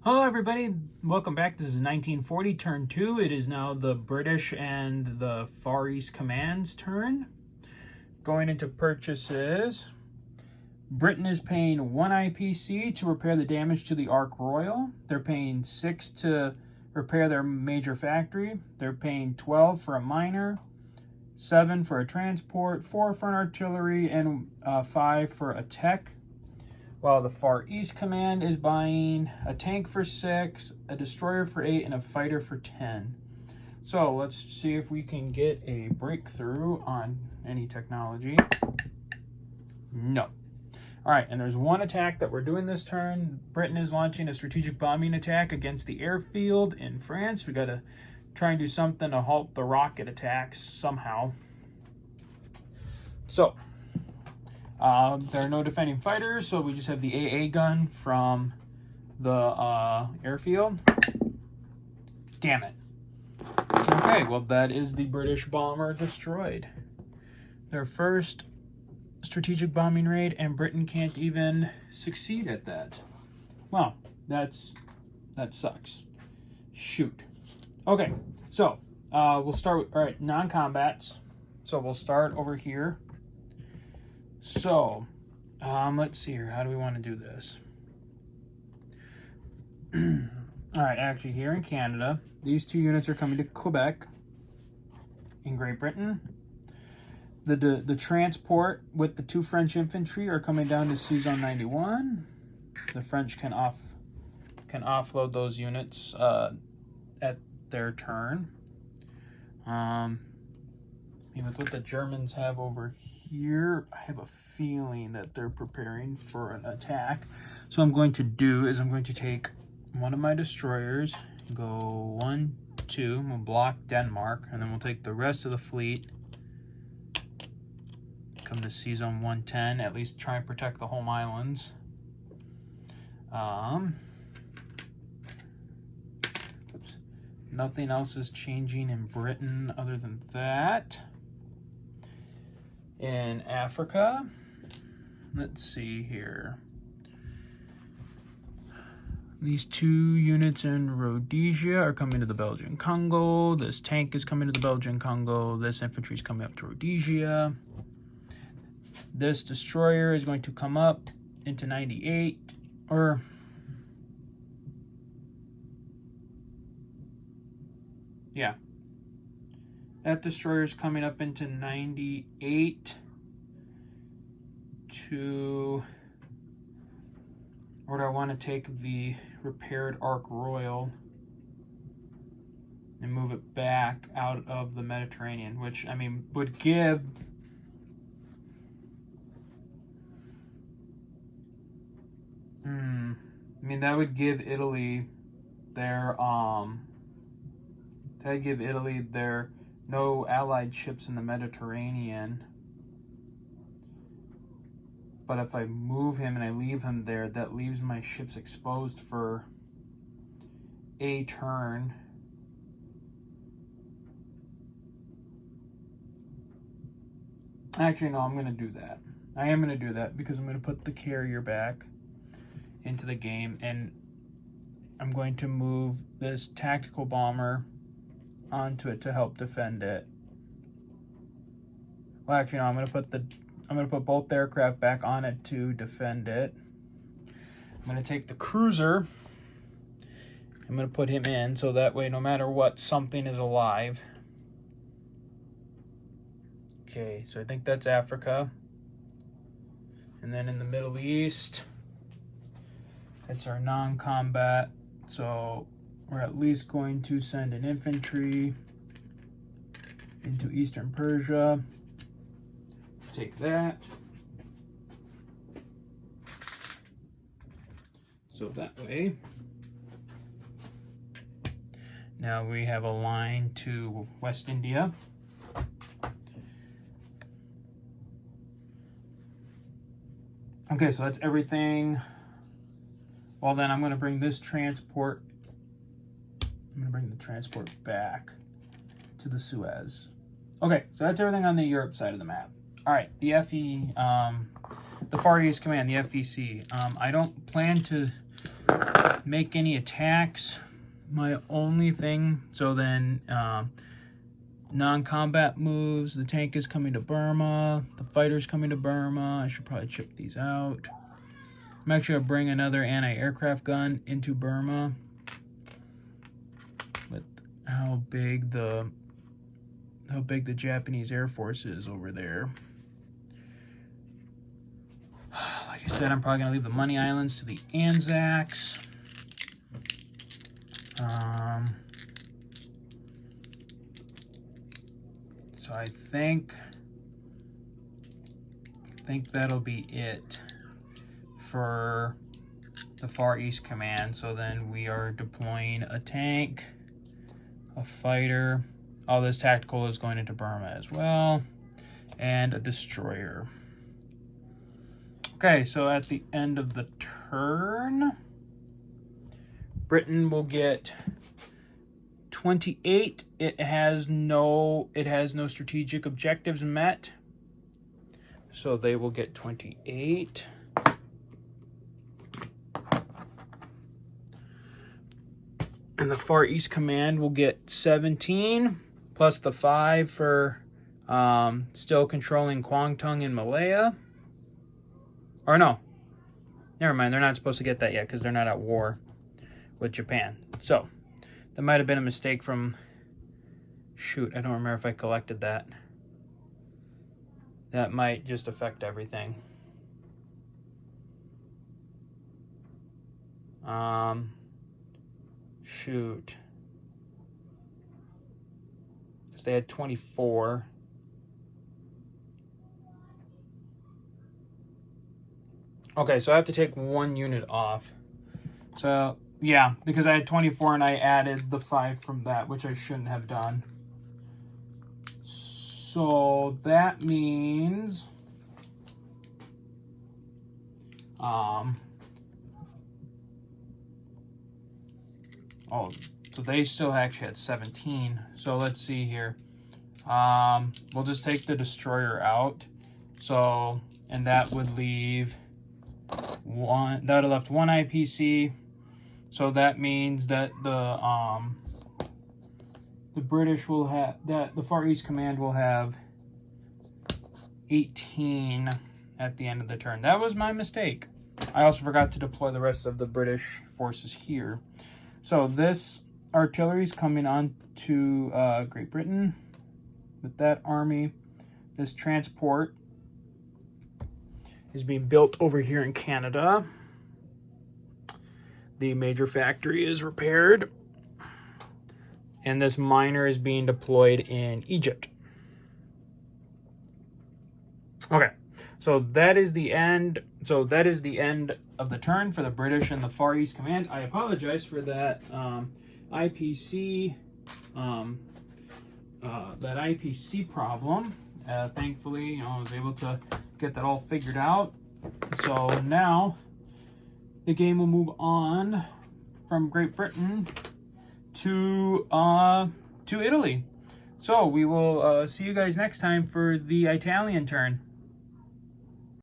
Hello everybody, welcome back. This is 1940, turn 2. It is now the British and the Far East Command's turn. Going into purchases, Britain is paying 1 IPC to repair the damage to the Ark Royal. They're paying 6 to repair their major factory. They're paying 12 for a miner, 7 for a transport, 4 for an artillery, and 5 for a tech. While the Far East Command is buying a tank for 6, a destroyer for 8, and a fighter for 10. So let's see if we can get a breakthrough on any technology. No. All right, and there's one attack that we're doing this turn. Britain is launching a strategic bombing attack against the airfield in France. We got to try and do something to halt the rocket attacks somehow. So there are no defending fighters, so we just have the AA gun from the airfield. Damn it. Okay, well that is the British bomber destroyed. Their first strategic bombing raid, and Britain can't even succeed at that. Well, that sucks. Shoot. Okay, so we'll start with, all right, non-combats. So we'll start over here. So, let's see here. How do we want to do this? All right, actually, here in Canada, these 2 units are coming to Quebec. In Great Britain, the transport with the 2 French infantry are coming down to C-Zone 91. The French can offload those units at their turn. With what the Germans have over here, I have a feeling that they're preparing for an attack. So what I'm going to do is I'm going to take one of my destroyers, go 1, 2, we'll block Denmark, and then we'll take the rest of the fleet, come to C-Zone 110, at least try and protect the home islands. Oops. Nothing else is changing in Britain other than that. In Africa, let's see here. These 2 units in Rhodesia are coming to the Belgian Congo. This tank is coming to the Belgian Congo. This infantry is coming up to Rhodesia. This destroyer is going to come up into 98, or yeah. That destroyer is coming up into 98 to, or do I want to take the repaired Ark Royal and move it back out of the Mediterranean, which, I mean, would give that would give Italy their no allied ships in the Mediterranean. But if I move him and I leave him there, that leaves my ships exposed for a turn. Actually, no, I'm going to do that. I am going to do that because I'm going to put the carrier back into the game, and I'm going to move this tactical bomber onto it to help defend it. Well, actually, no, I'm going to put both aircraft back on it to defend it. I'm going to take the cruiser. I'm going to put him in so that way, no matter what, something is alive. Okay, so I think that's Africa. And then in the Middle East, it's our non-combat. So we're at least going to send an infantry into Eastern Persia. Take that. So that way. Now we have a line to West India. Okay, so that's everything. Well, then I'm going to bring this transport. I'm going to bring the transport back to the Suez. Okay, so that's everything on the Europe side of the map. All right, the FE, the Far East Command, the FEC. I don't plan to make any attacks. My only thing, so then non-combat moves, the tank is coming to Burma, the fighter's coming to Burma. I should probably chip these out. I'm actually going to bring another anti-aircraft gun into Burma. With how big the Japanese Air Force is over there. Like I said, I'm probably going to leave the Money Islands to the Anzacs. So I think that'll be it for the Far East Command. So then we are deploying a tank, a fighter. All this tactical is going into Burma as well, and a destroyer. Okay, so at the end of the turn, Britain will get 28. It has no strategic objectives met, so they will get 28. And the Far East Command will get 17, plus the 5 for still controlling Kwangtung and Malaya. Or no, never mind, they're not supposed to get that yet because they're not at war with Japan. So that might have been a mistake from, shoot, I don't remember if I collected that. That might just affect everything. Shoot. Because they had 24. Okay, so I have to take 1 unit off. So, yeah, because I had 24 and I added the 5 from that, which I shouldn't have done. So that means so they still actually had 17. So let's see here. We'll just take the destroyer out. So, and that would leave one, that would have left 1 IPC. So that means that the British will have, that the Far East Command will have 18 at the end of the turn. That was my mistake. I also forgot to deploy the rest of the British forces here. So this artillery is coming on to Great Britain with that army. This transport is being built over here in Canada. The major factory is repaired. And this miner is being deployed in Egypt. Okay, so that is the end. So that is the end of the turn for the British and the Far East Command. I apologize for that IPC problem. Thankfully, I was able to get that all figured out. So now the game will move on from Great Britain to Italy. So we will see you guys next time for the Italian turn.